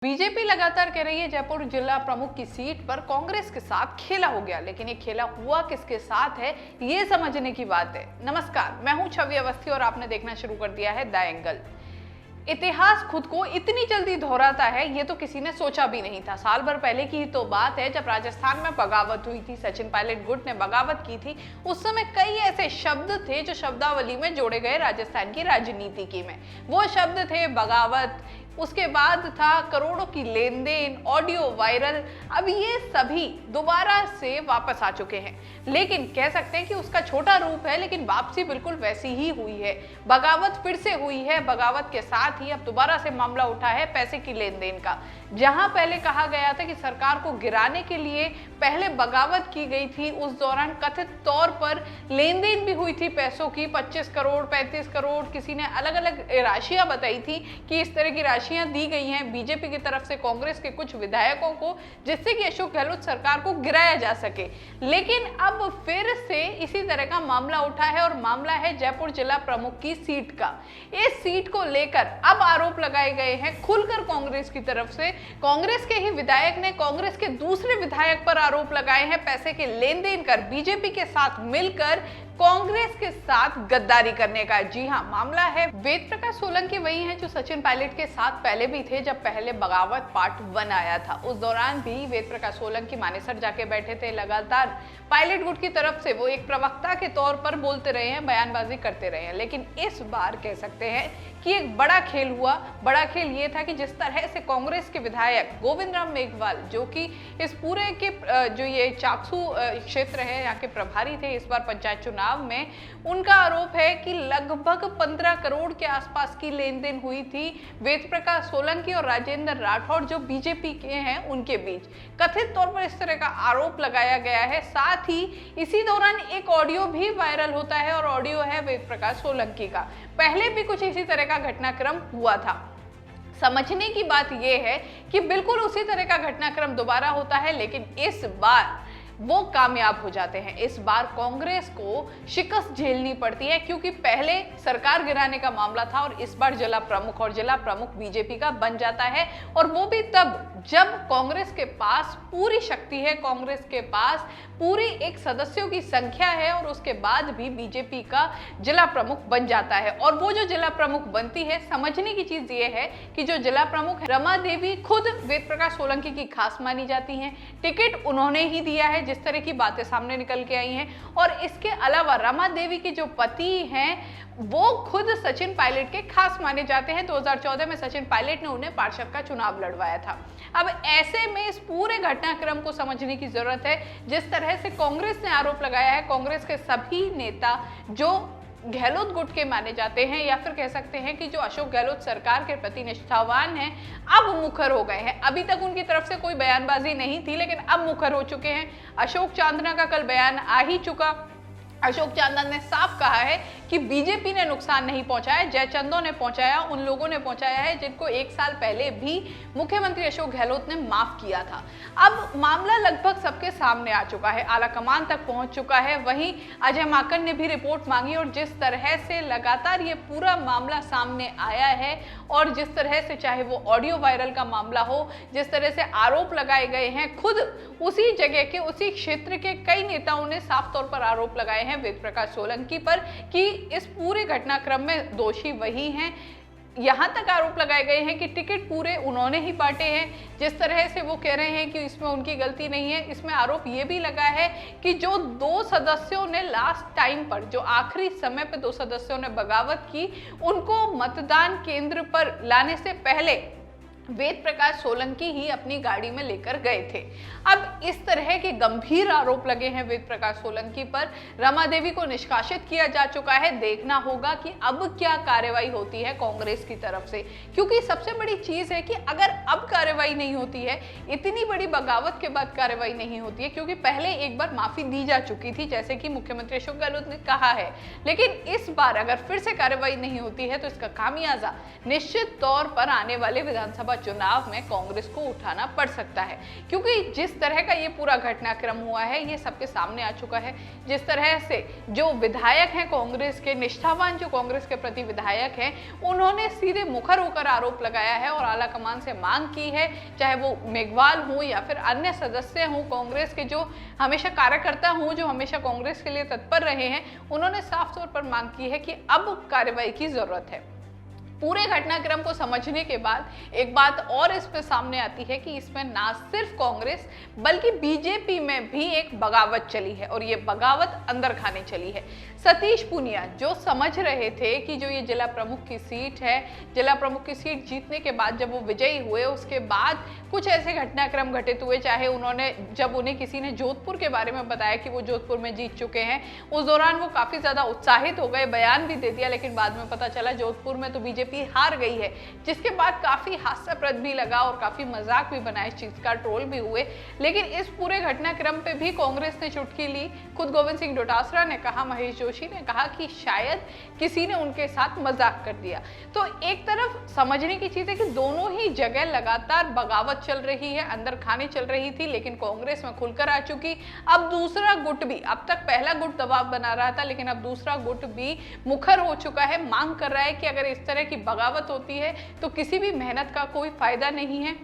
BJP लगातार कह रही है जयपुर जिला प्रमुख की सीट पर कांग्रेस के साथ खेला हो गया, लेकिन ये खेला हुआ किसके साथ है ये समझने की बात है। नमस्कार, मैं हूं छवि अवस्थी और आपने देखना शुरू कर दिया है द एंगल। इतिहास खुद को इतनी जल्दी दोहराता है ये तो किसी ने सोचा भी नहीं था। साल भर पहले की ही तो बात है जब राजस्थान में बगावत हुई थी, सचिन पायलट गुट ने बगावत की थी। उस समय कई ऐसे शब्द थे जो शब्दावली में जोड़े गए राजस्थान की राजनीति में। वो शब्द थे बगावत, उसके बाद था करोड़ों की लेन देन, ऑडियो वायरल। अब ये सभी दोबारा से वापस आ चुके हैं, लेकिन कह सकते हैं कि उसका छोटा रूप है, लेकिन वापसी बिल्कुल वैसी ही हुई है। बगावत फिर से हुई है। बगावत के साथ ही अब दोबारा से मामला उठा है पैसे की लेन देन का। जहां पहले कहा गया था कि सरकार को गिराने के लिए पहले बगावत की गई थी, उस दौरान कथित तौर पर लेन देन भी हुई थी पैसों की, 25 करोड़ 35 करोड़, किसी ने अलग अलग राशियां बताई थी कि इस तरह की राशियां दी गई हैं बीजेपी की तरफ से कांग्रेस के कुछ विधायकों को, जिससे कि अशोक गहलोत सरकार को गिराया जा सके। लेकिन अब फिर से इसी तरह का मामला उठा है और मामला है जयपुर जिला प्रमुख की सीट का। इस सीट को लेकर अब आरोप लगाए गए हैं खुलकर कांग्रेस की तरफ से। कांग्रेस के ही विधायक ने कांग्रेस के दूसरे विधायक पर आरोप लगाए हैं पैसे के लेन देन कर बीजेपी के साथ मिलकर कांग्रेस के साथ गद्दारी करने का। जी हां, मामला है वेद प्रकाश सोलंकी वही हैं जो सचिन पायलट के साथ पहले भी थे जब पहले बगावत पार्ट 1 आया था। उस दौरान भी वेद प्रकाश सोलंकी मानेसर जाके बैठे थे। लगातार पायलट गुट की तरफ से वो एक प्रवक्ता के तौर पर बोलते रहे हैं, बयानबाजी करते रहे हैं। लेकिन इस बार कह सकते हैं कि एक बड़ा खेल हुआ। बड़ा खेल ये था कि जिस तरह से कांग्रेस के विधायक गोविंद राम मेघवाल, जो कि इस पूरे के जो ये चाकसू क्षेत्र है यहाँ के प्रभारी थे इस बार पंचायत चुनाव में, उनका आरोप है कि लगभग 15 करोड़ के आसपास की लेन देन हुई थी वेद प्रकाश सोलंकी और राजेंद्र राठौड़ जो बीजेपी के हैं उनके बीच। कथित तौर पर इस तरह का आरोप लगाया गया है। साथ ही इसी दौरान एक ऑडियो भी वायरल होता है और ऑडियो है वेद प्रकाश सोलंकी का। पहले भी कुछ इसी तरह का घटनाक्रम हुआ था। समझने की बात यह है कि बिल्कुल उसी तरह का घटनाक्रम दोबारा होता है, लेकिन इस बार वो कामयाब हो जाते हैं। इस बार कांग्रेस को शिकस्त झेलनी पड़ती है, क्योंकि पहले सरकार गिराने का मामला था और इस बार जिला प्रमुख, और जिला प्रमुख बीजेपी का बन जाता है। और वो भी तब जब कांग्रेस के पास पूरी शक्ति है, कांग्रेस के पास पूरी एक सदस्यों की संख्या है, और उसके बाद भी बीजेपी का जिला प्रमुख बन जाता है। और वो जो जिला प्रमुख बनती है, समझने की चीज ये है कि जो जिला प्रमुख रमा देवी खुद वेद प्रकाश सोलंकी की खास मानी जाती हैं। टिकट उन्होंने ही दिया है, जिस तरह की बातें सामने निकल के आई हैं। और इसके अलावा रमा देवी के जो पति हैं वो खुद सचिन पायलट के खास माने जाते हैं। 2014 में सचिन पायलट ने उन्हें पार्षद का चुनाव लड़वाया था। अब ऐसे में इस पूरे घटनाक्रम को समझने की जरूरत है। जिस तरह से कांग्रेस ने आरोप लगाया है, कांग्रेस के सभी नेता जो गहलोत गुट के माने जाते हैं, या फिर कह सकते हैं कि जो अशोक गहलोत सरकार के प्रति निष्ठावान हैं, अब मुखर हो गए हैं। अभी तक उनकी तरफ से कोई बयानबाजी नहीं थी, लेकिन अब मुखर हो चुके हैं। अशोक चांदना का कल बयान आ ही चुका। अशोक चांदना ने साफ कहा है कि बीजेपी ने नुकसान नहीं पहुंचाया, जयचंदों ने पहुंचाया, उन लोगों ने पहुंचाया है जिनको 1 साल पहले भी मुख्यमंत्री अशोक गहलोत ने माफ किया था। अब मामला लगभग सबके सामने आ चुका है, आला कमान तक पहुंच चुका है। वहीं अजय माकन ने भी रिपोर्ट मांगी, और जिस तरह से लगातार ये पूरा मामला सामने आया है, और जिस तरह से चाहे वो ऑडियो वायरल का मामला हो, जिस तरह से आरोप लगाए गए हैं, खुद उसी जगह के उसी क्षेत्र के कई नेताओं ने साफ तौर पर आरोप लगाए हैं वेद प्रकाश सोलंकी पर कि इस पूरे घटनाक्रम में दोषी वही हैं। यहां तक आरोप लगाए गए हैं कि टिकट पूरे उन्होंने ही बांटे हैं। जिस तरह से वो कह रहे हैं कि इसमें उनकी गलती नहीं है, इसमें आरोप ये भी लगा है कि जो 2 सदस्यों ने लास्ट टाइम पर, जो आखिरी समय पे 2 सदस्यों ने बगावत की, उनको मतदान केंद्र पर लाने से पहले वेद प्रकाश सोलंकी ही अपनी गाड़ी में लेकर गए थे। अब इस तरह के गंभीर आरोप लगे हैं वेद प्रकाश सोलंकी पर। रमा देवी को निष्कासित किया जा चुका है। देखना होगा कि अब क्या कार्रवाई होती है कांग्रेस की तरफ से, क्योंकि सबसे बड़ी चीज है कि अगर अब कार्रवाई नहीं होती है, इतनी बड़ी बगावत के बाद कार्रवाई नहीं होती है, क्योंकि पहले एक बार माफी दी जा चुकी थी जैसे कि मुख्यमंत्री अशोक गहलोत ने कहा है, लेकिन इस बार अगर फिर से कार्रवाई नहीं होती है तो इसका खामियाजा निश्चित तौर पर आने वाले विधानसभा चुनाव में कांग्रेस को उठाना पड़ सकता है, क्योंकि जिस तरह का ये पूरा घटनाक्रम हुआ है ये सबके सामने आ चुका है। जिस तरह से जो विधायक हैं कांग्रेस के, निष्ठावान जो कांग्रेस के प्रति विधायक हैं, उन्होंने सीधे मुखर होकर आरोप लगाया है और आला कमान से मांग की है, चाहे वो मेघवाल हो या फिर अन्य सदस्य हों कांग्रेस के, जो हमेशा कार्यकर्ता हों, जो हमेशा कांग्रेस के लिए तत्पर रहे हैं, उन्होंने साफ तौर पर मांग की है कि अब कार्रवाई की जरूरत है। पूरे घटनाक्रम को समझने के बाद एक बात और इस पे सामने आती है कि इसमें ना सिर्फ कांग्रेस बल्कि बीजेपी में भी एक बगावत चली है, और ये बगावत अंदर खाने चली है। सतीश पूनिया जो समझ रहे थे कि जो ये जिला प्रमुख की सीट है, जिला प्रमुख की सीट जीतने के बाद जब वो विजयी हुए उसके बाद कुछ ऐसे घटनाक्रम घटित हुए, चाहे उन्होंने जब उन्हें किसी ने जोधपुर के बारे में बताया कि वो जोधपुर में जीत चुके हैं, उस दौरान वो काफी ज्यादा उत्साहित हो गए, बयान भी दे दिया, लेकिन बाद में पता चला जोधपुर में तो बीजेपी हार गई है, जिसके बाद काफी हास्यास्पद भी लगा और काफी मजाक भी बना इस चीज का, ट्रोल भी हुए। लेकिन इस पूरे घटनाक्रम पे भी कांग्रेस ने चुटकी ली। खुद गोविंद सिंह डोटासरा ने कहा, महेश जोशी ने कहा कि शायद किसी ने उनके साथ मजाक कर दिया। तो एक तरफ समझने की चीज है कि दोनों ही जगह लगातार बगावत चल रही है, अंदर खाने चल रही थी, लेकिन कांग्रेस में खुलकर आ चुकी। अब दूसरा गुट भी, अब तक पहला गुट दबाव बना रहा था, लेकिन अब दूसरा गुट भी मुखर हो चुका है, मांग कर रहा है कि अगर इस तरह की बगावत होती है तो किसी भी मेहनत का कोई फायदा नहीं है।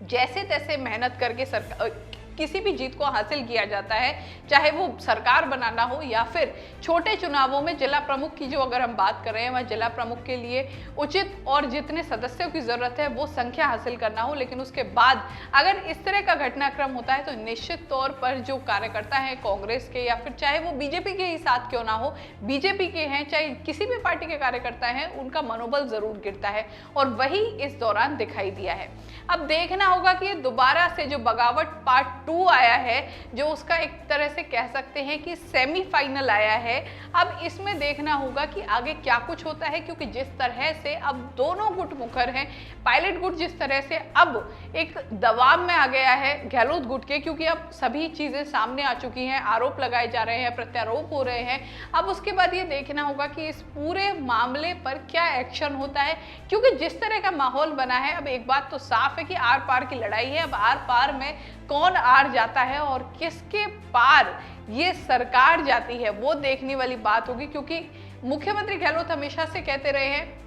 जैसे तैसे मेहनत करके सरकार किसी भी जीत को हासिल किया जाता है, चाहे वो सरकार बनाना हो या फिर छोटे चुनावों में जिला प्रमुख की जो अगर हम बात कर रहे हैं, वह जिला प्रमुख के लिए उचित और जितने सदस्यों की जरूरत है वो संख्या हासिल करना हो। लेकिन उसके बाद अगर इस तरह का घटनाक्रम होता है तो निश्चित तौर पर जो कार्यकर्ता हैं कांग्रेस के या फिर चाहे वो बीजेपी के ही साथ क्यों ना हो, बीजेपी के हैं चाहे किसी भी पार्टी के कार्यकर्ता हैं, उनका मनोबल जरूर गिरता है, और वही इस दौरान दिखाई दिया है। अब देखना होगा कि ये दोबारा से जो बगावत पार्ट 2 आया है, जो उसका एक तरह से कह सकते हैं कि सेमीफाइनल आया है, अब इसमें देखना होगा कि आगे क्या कुछ होता है, क्योंकि जिस तरह से अब दोनों गुट मुखर हैं, पायलट गुट जिस तरह से अब एक दबाव में आ गया है गहलोत गुट के, क्योंकि अब सभी चीजें सामने आ चुकी हैं, आरोप लगाए जा रहे हैं, प्रत्यारोप हो रहे हैं। अब उसके बाद ये देखना होगा कि इस पूरे मामले पर क्या एक्शन होता है, क्योंकि जिस तरह का माहौल बना है, अब एक बात तो साफ है कि आर पार की लड़ाई है। अब आर पार में कौन आर जाता है और किसके पार ये सरकार जाती है, वो देखने वाली बात होगी। क्योंकि मुख्यमंत्री गहलोत हमेशा से कहते रहे हैं,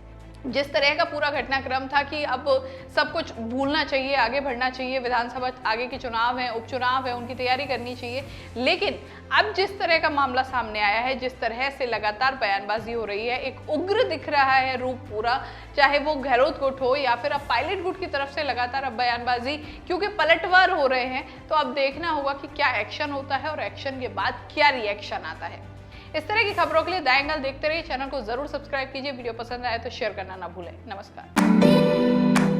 जिस तरह का पूरा घटनाक्रम था कि अब सब कुछ भूलना चाहिए, आगे बढ़ना चाहिए, विधानसभा आगे के चुनाव है, उपचुनाव है, उनकी तैयारी करनी चाहिए। लेकिन अब जिस तरह का मामला सामने आया है, जिस तरह से लगातार बयानबाजी हो रही है, एक उग्र दिख रहा है रूप पूरा, चाहे वो गहलोत गुट हो या फिर अब पायलट गुट की तरफ से लगातार अब बयानबाजी, क्योंकि पलटवार हो रहे हैं। तो अब देखना होगा कि क्या एक्शन होता है और एक्शन के बाद क्या रिएक्शन आता है। इस तरह की खबरों के लिए द एंगल देखते रहिए, चैनल को जरूर सब्सक्राइब कीजिए, वीडियो पसंद आए तो शेयर करना ना भूलें। नमस्कार।